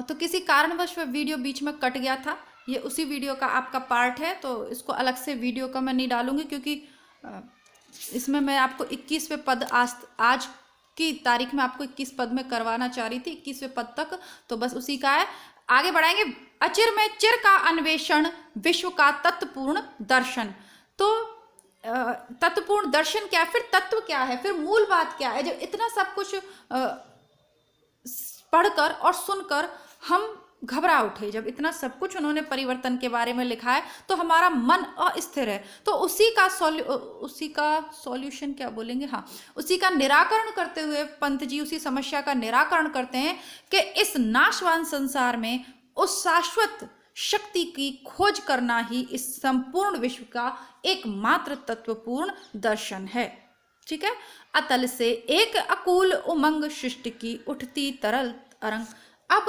तो किसी कारणवश वह वीडियो बीच में कट गया था। ये उसी वीडियो का आपका पार्ट है, तो इसको अलग से वीडियो का मैं नहीं डालूंगी, क्योंकि इसमें मैं आपको 21वें पद आज की तारीख में आपको 21 पद में करवाना चाह रही थी, 21वें पद तक, तो बस उसी का है। आगे बढ़ाएंगे। अचिर में चिर का अन्वेषण, विश्व का तत्वपूर्ण दर्शन। तो तत्वपूर्ण दर्शन क्या है, फिर तत्व क्या है, फिर मूल बात क्या है। जब इतना सब कुछ पढ़कर और सुनकर हम घबरा उठे, जब इतना सब कुछ उन्होंने परिवर्तन के बारे में लिखा है, तो हमारा मन अस्थिर है। तो उसी का सॉल्यूशन क्या बोलेंगे, हाँ, उसी का निराकरण करते हुए पंत जी उसी समस्या का निराकरण करते हैं कि इस नाशवान संसार में उस शाश्वत शक्ति की खोज करना ही इस संपूर्ण विश्व का एकमात्र तत्वपूर्ण दर्शन है। ठीक है। अतल से एक अकूल उमंग सृष्टि की उठती तरल तरंग। अब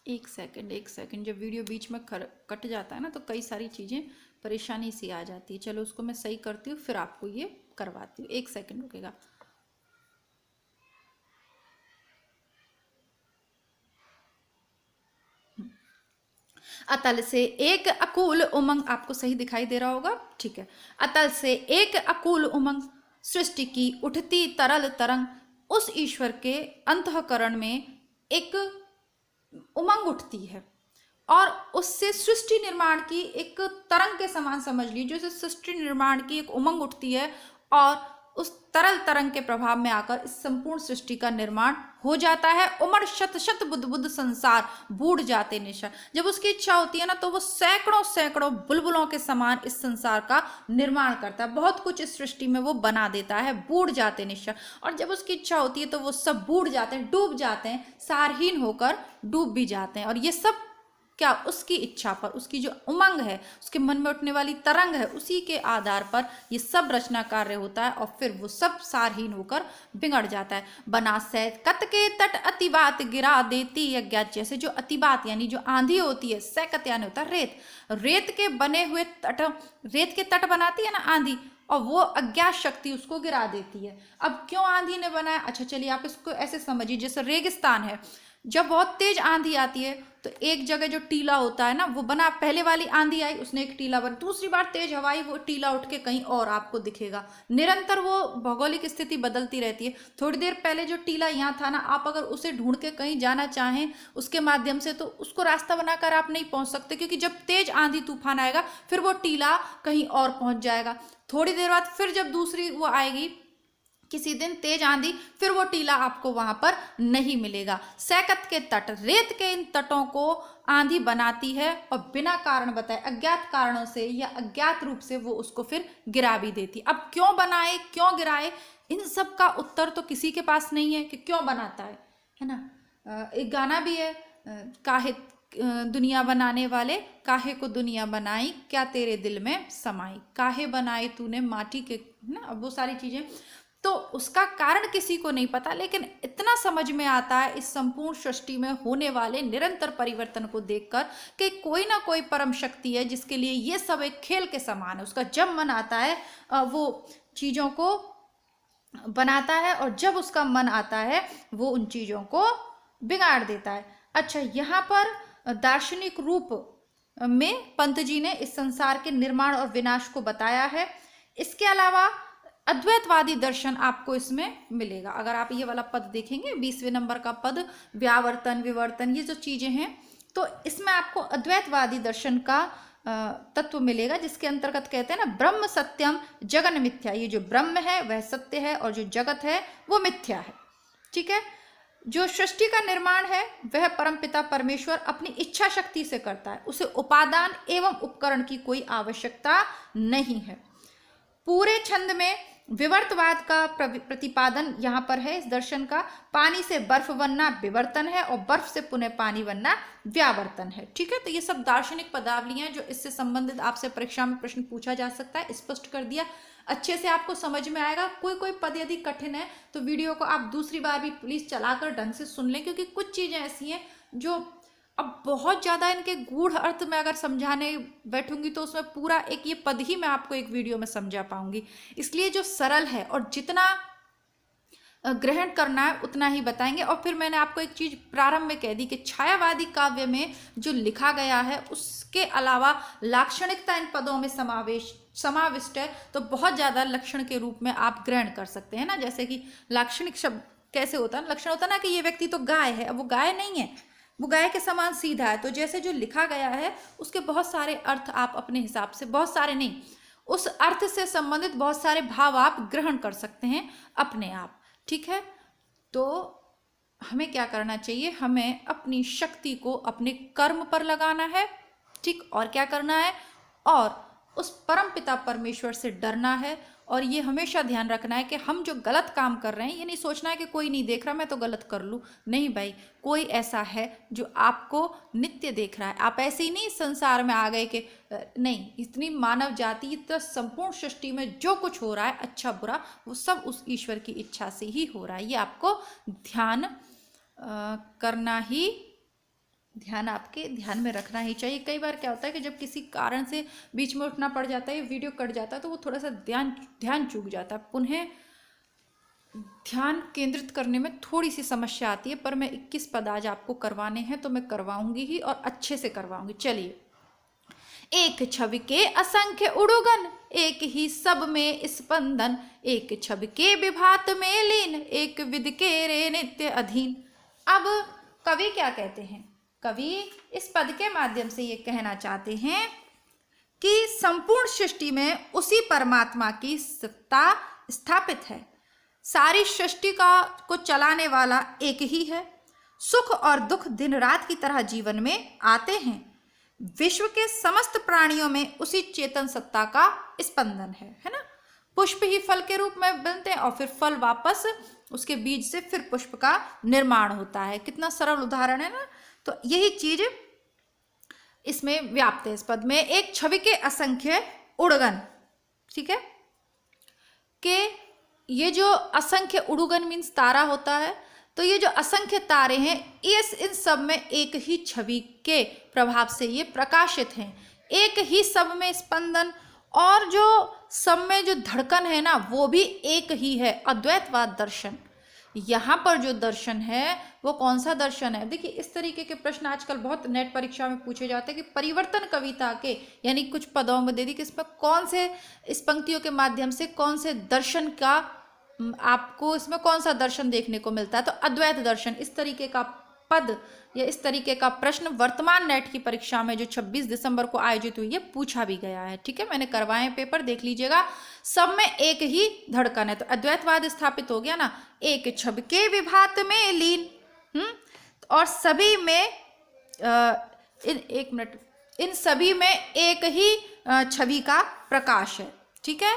एक सेकंड, जब वीडियो बीच में कट जाता है ना, तो कई सारी चीजें परेशानी सी आ जाती है। चलो उसको मैं सही करती हूँ, फिर आपको ये करवाती हूँ। एक सेकंड रुकेगा। अतल से एक अकूल उमंग, आपको सही दिखाई दे रहा होगा, ठीक है। अतल से एक अकूल उमंग सृष्टि की उठती तरल तरंग। उस ईश्वर के अंतःकरण में एक उमंग उठती है और उससे सृष्टि निर्माण की एक तरंग के समान समझ लीजिए, जो सृष्टि निर्माण की एक उमंग उठती है और उस तरल तरंग के प्रभाव में आकर इस संपूर्ण सृष्टि का निर्माण हो जाता है। उमड़ शत शत बुद्ध बुद्ध संसार बूढ़ जाते निशा। जब उसकी इच्छा होती है ना, तो वो सैकड़ों सैकड़ों बुलबुलों के समान इस संसार का निर्माण करता है। बहुत कुछ इस सृष्टि में वो बना देता है, बूढ़ जाते निशा। और जब उसकी इच्छा होती है तो वो सब बूढ़ जाते हैं, डूब जाते हैं, सारहीन होकर डूब भी जाते हैं। और ये सब क्या, उसकी इच्छा पर, उसकी जो उमंग है, उसके मन में उठने वाली तरंग है, उसी के आधार पर ये सब रचना कार्य होता है और फिर वो सब सारहीन होकर बिगड़ जाता है। बना सैत कत के तट अतिबात गिरा देती अज्ञात। जैसे जो अतिबात यानी जो आंधी होती है, सैकत यानी होता है रेत, रेत के बने हुए तट, रेत के तट बनाती है ना आंधी, और वो अज्ञात शक्ति उसको गिरा देती है। अब क्यों आंधी ने बनाया, अच्छा चलिए आप इसको ऐसे समझिए, जैसे रेगिस्तान है, जब बहुत तेज आंधी आती है तो एक जगह जो टीला होता है ना, वो बना, पहले वाली आंधी आई उसने एक टीला बना, दूसरी बार तेज हवाई, वो टीला उठ के कहीं और आपको दिखेगा। निरंतर वो भौगोलिक स्थिति बदलती रहती है। थोड़ी देर पहले जो टीला यहाँ था ना, आप अगर उसे ढूंढ के कहीं जाना चाहें उसके माध्यम से, तो उसको रास्ता बनाकर आप नहीं पहुंच सकते, क्योंकि जब तेज आंधी तूफान आएगा फिर वो टीला कहीं और पहुंच जाएगा। थोड़ी देर बाद फिर जब दूसरी वो आएगी, किसी दिन तेज आंधी, फिर वो टीला आपको वहां पर नहीं मिलेगा। सैकत के तट, रेत के इन तटों को आंधी बनाती है और बिना कारण बताए, अज्ञात कारणों से या अज्ञात रूप से वो उसको फिर गिरा भी देती। अब क्यों बनाए, क्यों गिराए, इन सब का उत्तर तो किसी के पास नहीं है कि क्यों बनाता है ना। एक गाना भी है, काहे दुनिया बनाने वाले, काहे को दुनिया बनाई, क्या तेरे दिल में समाई, काहे बनाए तूने माटी के, ना, अब वो सारी चीजें, तो उसका कारण किसी को नहीं पता, लेकिन इतना समझ में आता है इस संपूर्ण सृष्टि में होने वाले निरंतर परिवर्तन को देखकर कि कोई ना कोई परम शक्ति है जिसके लिए ये सब एक खेल के समान है। उसका जब मन आता है वो चीजों को बनाता है, और जब उसका मन आता है वो उन चीजों को बिगाड़ देता है। अच्छा, यहाँ पर दार्शनिक रूप में पंत जी ने इस संसार के निर्माण और विनाश को बताया है। इसके अलावा अद्वैतवादी दर्शन आपको इसमें मिलेगा। अगर आप ये वाला पद देखेंगे, 20वें नंबर का पद, व्यावर्तन विवर्तन, ये जो चीजें हैं, तो इसमें आपको अद्वैतवादी दर्शन का तत्व मिलेगा, जिसके अंतर्गत कहते हैं ना, ब्रह्म सत्यम जगन मिथ्या। ये जो ब्रह्म है वह सत्य है और जो जगत है वो मिथ्या है। ठीक है। जो सृष्टि का निर्माण है वह परमपिता परमेश्वर अपनी इच्छा शक्ति से करता है, उसे उपादान एवं उपकरण की कोई आवश्यकता नहीं है। पूरे छंद में विवर्तवाद का प्रतिपादन यहाँ पर है इस दर्शन का। पानी से बर्फ बनना विवर्तन है और बर्फ से पुनः पानी बनना व्यावर्तन है। ठीक है। तो ये सब दार्शनिक पदावलियां जो इससे संबंधित आपसे परीक्षा में प्रश्न पूछा जा सकता है, स्पष्ट कर दिया, अच्छे से आपको समझ में आएगा। कोई कोई पद यदि कठिन है तो वीडियो को आप दूसरी बार भी प्लीज चलाकर ढंग से सुन लें, क्योंकि कुछ चीजें ऐसी हैं जो अब बहुत ज़्यादा इनके गूढ़ अर्थ में अगर समझाने बैठूंगी तो उसमें पूरा एक ये पद ही मैं आपको एक वीडियो में समझा पाऊंगी, इसलिए जो सरल है और जितना ग्रहण करना है उतना ही बताएंगे। और फिर मैंने आपको एक चीज प्रारंभ में कह दी कि छायावादी काव्य में जो लिखा गया है उसके अलावा लाक्षणिकता इन पदों में समाविष्ट है, तो बहुत ज्यादा लक्षण के रूप में आप ग्रहण कर सकते हैं ना। जैसे कि लाक्षणिक शब्द कैसे होता है, लक्षण होता है ना कि ये व्यक्ति तो गाय है, अब वो गाय नहीं है, वो गाय के समान सीधा है। तो जैसे जो लिखा गया है उसके बहुत सारे अर्थ आप अपने हिसाब से, बहुत सारे नहीं, उस अर्थ से संबंधित बहुत सारे भाव आप ग्रहण कर सकते हैं अपने आप, ठीक है। तो हमें क्या करना चाहिए, हमें अपनी शक्ति को अपने कर्म पर लगाना है, ठीक, और क्या करना है, और उस परम पिता परमेश्वर से डरना है। और ये हमेशा ध्यान रखना है कि हम जो गलत काम कर रहे हैं, ये नहीं सोचना है कि कोई नहीं देख रहा मैं तो गलत कर लूँ, नहीं भाई, कोई ऐसा है जो आपको नित्य देख रहा है। आप ऐसे ही नहीं संसार में आ गए कि नहीं, इतनी मानव जाति, इतना संपूर्ण सृष्टि में जो कुछ हो रहा है अच्छा बुरा वो सब उस ईश्वर की इच्छा से ही हो रहा है। ये आपको ध्यान करना ही, ध्यान आपके ध्यान में रखना ही चाहिए। कई बार क्या होता है कि जब किसी कारण से बीच में उठना पड़ जाता है, वीडियो कट जाता है, तो वो थोड़ा सा ध्यान चूक जाता है, पुनः ध्यान केंद्रित करने में थोड़ी सी समस्या आती है। पर मैं 21 पद आज आपको करवाने हैं तो मैं करवाऊंगी ही, और अच्छे से करवाऊंगी। चलिए, एक छवि के असंख्य उड़ुगन, एक ही सब में स्पंदन, एक छवि के विभात में लीन, एक विधि के रे नित्य अधीन। अब कवि क्या कहते हैं, कवि इस पद के माध्यम से ये कहना चाहते हैं कि संपूर्ण सृष्टि में उसी परमात्मा की सत्ता स्थापित है, सारी सृष्टि को चलाने वाला एक ही है, सुख और दुख दिन रात की तरह जीवन में आते हैं, विश्व के समस्त प्राणियों में उसी चेतन सत्ता का स्पंदन है ना। पुष्प ही फल के रूप में बनते हैं और फिर फल वापस उसके बीज से फिर पुष्प का निर्माण होता है। कितना सरल उदाहरण है ना। तो यही चीज इसमें व्याप्त है इस पद में। एक छवि के असंख्य उड़गन, ठीक है, कि ये जो असंख्य उड़गन मीन्स तारा होता है, तो ये जो असंख्य तारे हैं ये इन सब में एक ही छवि के प्रभाव से ये प्रकाशित हैं, एक ही सब में स्पंदन, और जो सब में जो धड़कन है ना वो भी एक ही है, अद्वैतवाद दर्शन। यहाँ पर जो दर्शन है वो कौन सा दर्शन है, देखिए इस तरीके के प्रश्न आजकल बहुत नेट परीक्षा में पूछे जाते हैं कि परिवर्तन कविता के, यानी कुछ पदों में दे दी कि इसमें कौन से, इस पंक्तियों के माध्यम से कौन से दर्शन का आपको, इसमें कौन सा दर्शन देखने को मिलता है, तो अद्वैत दर्शन। इस तरीके का पद या इस तरीके का प्रश्न वर्तमान नेट की परीक्षा में जो 26 दिसंबर को आयोजित हुई है पूछा भी गया है, ठीक है, मैंने करवाए पेपर, देख लीजिएगा। सब में एक ही धड़कन है, तो अद्वैतवाद स्थापित हो गया ना। एक छवि के विभात में लीन, और सभी में इन सभी में एक ही छवि का प्रकाश है, ठीक है।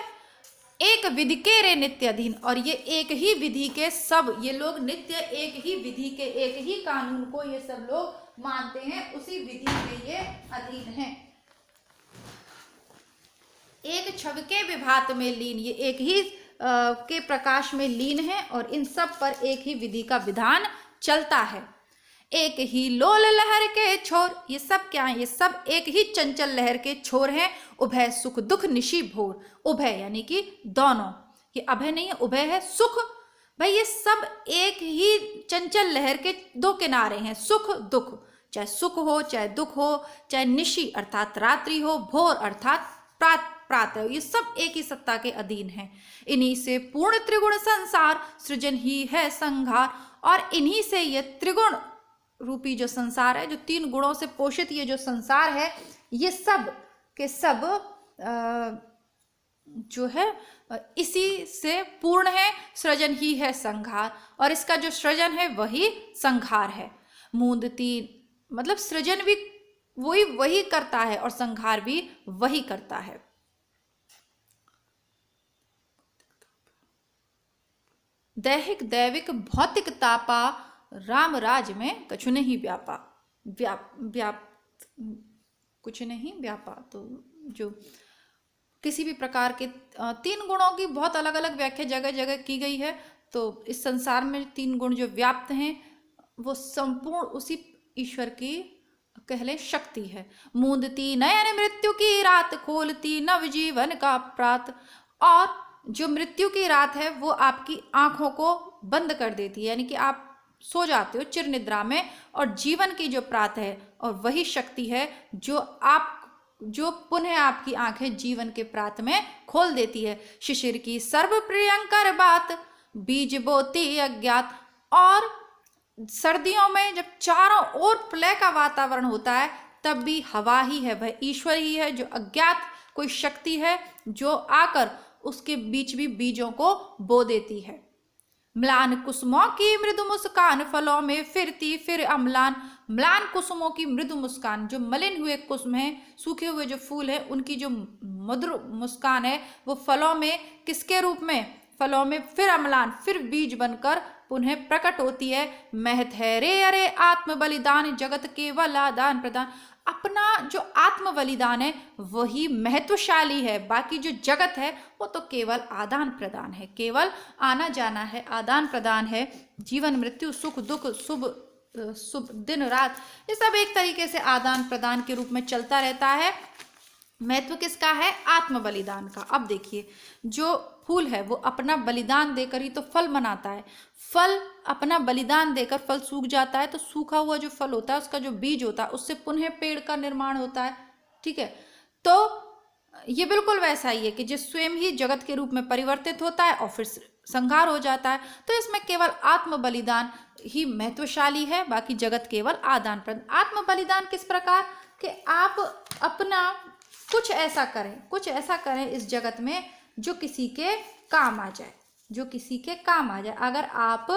एक विधि के रे नित्य अधीन, और ये एक ही विधि के सब, ये लोग नित्य एक ही विधि के, एक ही कानून को ये सब लोग मानते हैं, उसी विधि के ये अधीन हैं। एक छवि के विभात में लीन, ये एक ही के प्रकाश में लीन है, और इन सब पर एक ही विधि का विधान चलता है। एक ही लोल लहर के छोर, ये सब क्या है, ये सब एक ही चंचल लहर के छोर हैं, उभय सुख दुख निशि भोर। उभय यानी कि दोनों, ये अभय नहीं है, उभय है, सुख, भाई ये सब एक ही चंचल लहर के दो किनारे हैं, सुख दुख, चाहे सुख हो चाहे दुख हो, चाहे निशि अर्थात रात्रि हो, भोर अर्थात प्रातः, ये सब एक ही सत्ता के अधीन है। इन्हीं से पूर्ण त्रिगुण संसार, सृजन ही है संहार, और इन्हीं से ये त्रिगुण रूपी जो संसार है, जो तीन गुणों से पोषित ये जो संसार है, ये सब के सब जो है इसी से पूर्ण है, सृजन ही है संहार, और इसका जो सृजन है वही संहार है। मूंद तीन मतलब सृजन भी वही करता है और संहार भी वही करता है। दैहिक दैविक भौतिक तापा, राम राज में कछु नहीं व्यापा, कुछ नहीं व्यापा। तो जो किसी भी प्रकार के तीन गुणों की बहुत अलग अलग व्याख्या जगह जगह की गई है। तो इस संसार में तीन गुण जो व्याप्त हैं वो संपूर्ण उसी ईश्वर की कह लें शक्ति है। मूंदती नयन मृत्यु की रात, खोलती नवजीवन का प्रात। और जो मृत्यु की रात है वो आपकी आंखों को बंद कर देती है, यानी कि आप सो जाते हो चिर निद्रा में, और जीवन की जो प्रात है और वही शक्ति है जो पुनः आपकी आंखें जीवन के प्रात में खोल देती है। शिशिर की सर्व प्रियंकर बात, बीज बोती अज्ञात। और सर्दियों में जब चारों ओर प्रलय का वातावरण होता है तब भी हवा ही है, वह ईश्वर ही है, जो अज्ञात कोई शक्ति है जो आकर उसके बीच भी बीजों को बो देती है। म्लान कुसुमों की मृदु मुस्कान, फलों में फिरती फिर अम्लान। म्लान कुसुमों की मृदु मुस्कान, जो मलिन हुए कुसुम हैं, सूखे हुए जो फूल हैं, उनकी जो मधुर मुस्कान है वो फलों में किसके रूप में? फलों में फिर अम्लान, फिर बीज बनकर पुनः प्रकट होती है। महत है रे अरे आत्म बलिदान, जगत केवल आदान प्रदान। अपना जो आत्म बलिदान है वही महत्वशाली है, बाकी जो जगत है वो तो केवल आदान प्रदान है, केवल आना जाना है, आदान प्रदान है। जीवन मृत्यु सुख दुख शुभ दिन रात, ये सब एक तरीके से आदान प्रदान के रूप में चलता रहता है। महत्व किसका है? आत्म बलिदान का। अब देखिए, जो फूल है वो अपना बलिदान देकर ही तो फल मनाता है। फल अपना बलिदान देकर फल सूख जाता है, तो सूखा हुआ जो फल होता है उसका जो बीज होता है उससे पुनः पेड़ का निर्माण होता है। ठीक है, तो ये बिल्कुल वैसा ही है कि जो स्वयं ही जगत के रूप में परिवर्तित होता है और फिर संहार हो जाता है। तो इसमें केवल आत्म बलिदान ही महत्वशाली है, बाकी जगत केवल आदान प्रदान। आत्म बलिदान किस प्रकार कि आप अपना कुछ ऐसा करें इस जगत में जो किसी के काम आ जाए, जो किसी के काम आ जाए। अगर आप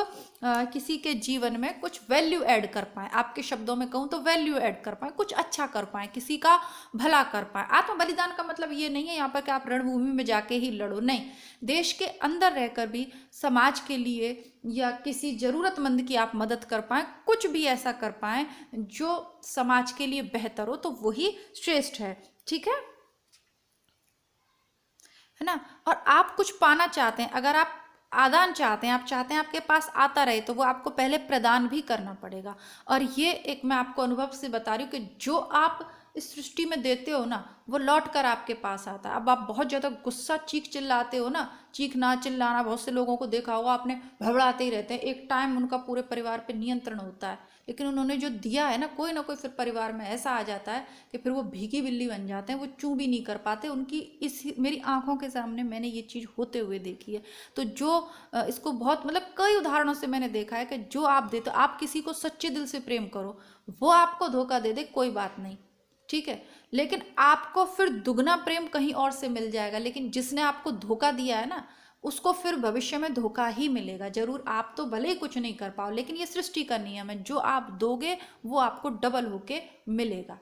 किसी के जीवन में कुछ वैल्यू ऐड कर पाएँ, आपके शब्दों में कहूँ तो वैल्यू ऐड कर पाएँ, कुछ अच्छा कर पाएँ, किसी का भला कर पाएँ। आत्म बलिदान का मतलब ये नहीं है यहाँ पर कि आप रणभूमि में जाके ही लड़ो, नहीं। देश के अंदर रहकर भी समाज के लिए या किसी ज़रूरतमंद की आप मदद कर पाएँ, कुछ भी ऐसा कर पाएँ जो समाज के लिए बेहतर हो, तो वही श्रेष्ठ है। ठीक है ना। और आप कुछ पाना चाहते हैं, अगर आप आदान चाहते हैं, आप चाहते हैं आपके पास आता रहे, तो वो आपको पहले प्रदान भी करना पड़ेगा। और ये एक मैं आपको अनुभव से बता रही हूँ कि जो आप इस सृष्टि में देते हो ना वो लौट कर आपके पास आता है। अब आप बहुत ज़्यादा गुस्सा चीख चिल्लाते हो ना, चीखना चिल्लाना, बहुत से लोगों को देखा होगा आपने, भड़बड़ाते ही रहते हैं। एक टाइम उनका पूरे परिवार पे नियंत्रण होता है, लेकिन उन्होंने जो दिया है ना कोई फिर परिवार में ऐसा आ जाता है कि फिर वो भीगी बिल्ली बन जाते हैं, वो चूं भी नहीं कर पाते। उनकी मेरी आंखों के सामने मैंने ये चीज़ होते हुए देखी है। तो जो इसको बहुत मतलब कई उदाहरणों से मैंने देखा है कि जो आप देते, आप किसी को सच्चे दिल से प्रेम करो, वो आपको धोखा दे दे कोई बात नहीं, ठीक है, लेकिन आपको फिर दुगना प्रेम कहीं और से मिल जाएगा। लेकिन जिसने आपको धोखा दिया है ना उसको फिर भविष्य में धोखा ही मिलेगा जरूर। आप तो भले ही कुछ नहीं कर पाओ, लेकिन ये सृष्टि का नियम है, जो आप दोगे वो आपको डबल होके मिलेगा।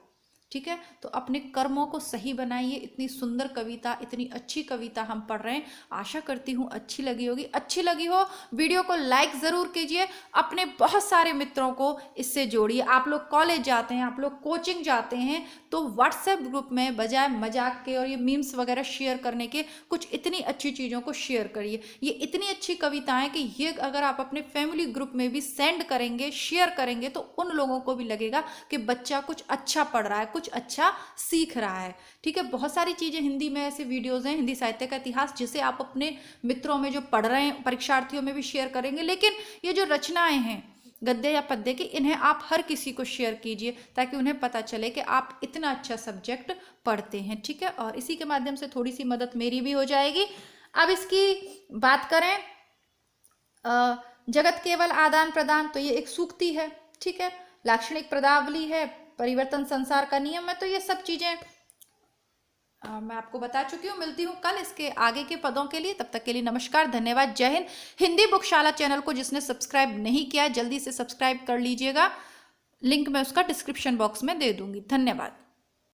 ठीक है, तो अपने कर्मों को सही बनाइए। इतनी सुंदर कविता, इतनी अच्छी कविता हम पढ़ रहे हैं, आशा करती हूँ अच्छी लगी होगी। अच्छी लगी हो वीडियो को लाइक ज़रूर कीजिए, अपने बहुत सारे मित्रों को इससे जोड़िए। आप लोग कॉलेज जाते हैं, आप लोग कोचिंग जाते हैं, तो व्हाट्सएप ग्रुप में बजाय मजाक के और ये मीम्स वगैरह शेयर करने के कुछ इतनी अच्छी चीज़ों को शेयर करिए। ये इतनी अच्छी कविताएँ कि ये अगर आप अपने फैमिली ग्रुप में भी सेंड करेंगे, शेयर करेंगे, तो उन लोगों को भी लगेगा कि बच्चा कुछ अच्छा पढ़ रहा है, कुछ अच्छा सीख रहा है। ठीक है, बहुत सारी चीज़ें हिंदी में ऐसे वीडियोज़ हैं, हिंदी साहित्य का इतिहास, जिसे आप अपने मित्रों में जो पढ़ रहे हैं, परीक्षार्थियों में भी शेयर करेंगे। लेकिन ये जो रचनाएं हैं गद्य या पद्य की, इन्हें आप हर किसी को शेयर कीजिए ताकि उन्हें पता चले कि आप इतना अच्छा सब्जेक्ट पढ़ते हैं। ठीक है, और इसी के माध्यम से थोड़ी सी मदद मेरी भी हो जाएगी। अब इसकी बात करें जगत केवल आदान प्रदान, तो ये एक सूक्ति है। ठीक है, लाक्षणिक पदावली है, परिवर्तन संसार का नियम है। तो ये सब चीज़ें मैं आपको बता चुकी हूँ। मिलती हूँ कल इसके आगे के पदों के लिए। तब तक के लिए नमस्कार, धन्यवाद, जय हिंद। हिंदी बुकशाला चैनल को जिसने सब्सक्राइब नहीं किया जल्दी से सब्सक्राइब कर लीजिएगा, लिंक मैं उसका डिस्क्रिप्शन बॉक्स में दे दूंगी। धन्यवाद।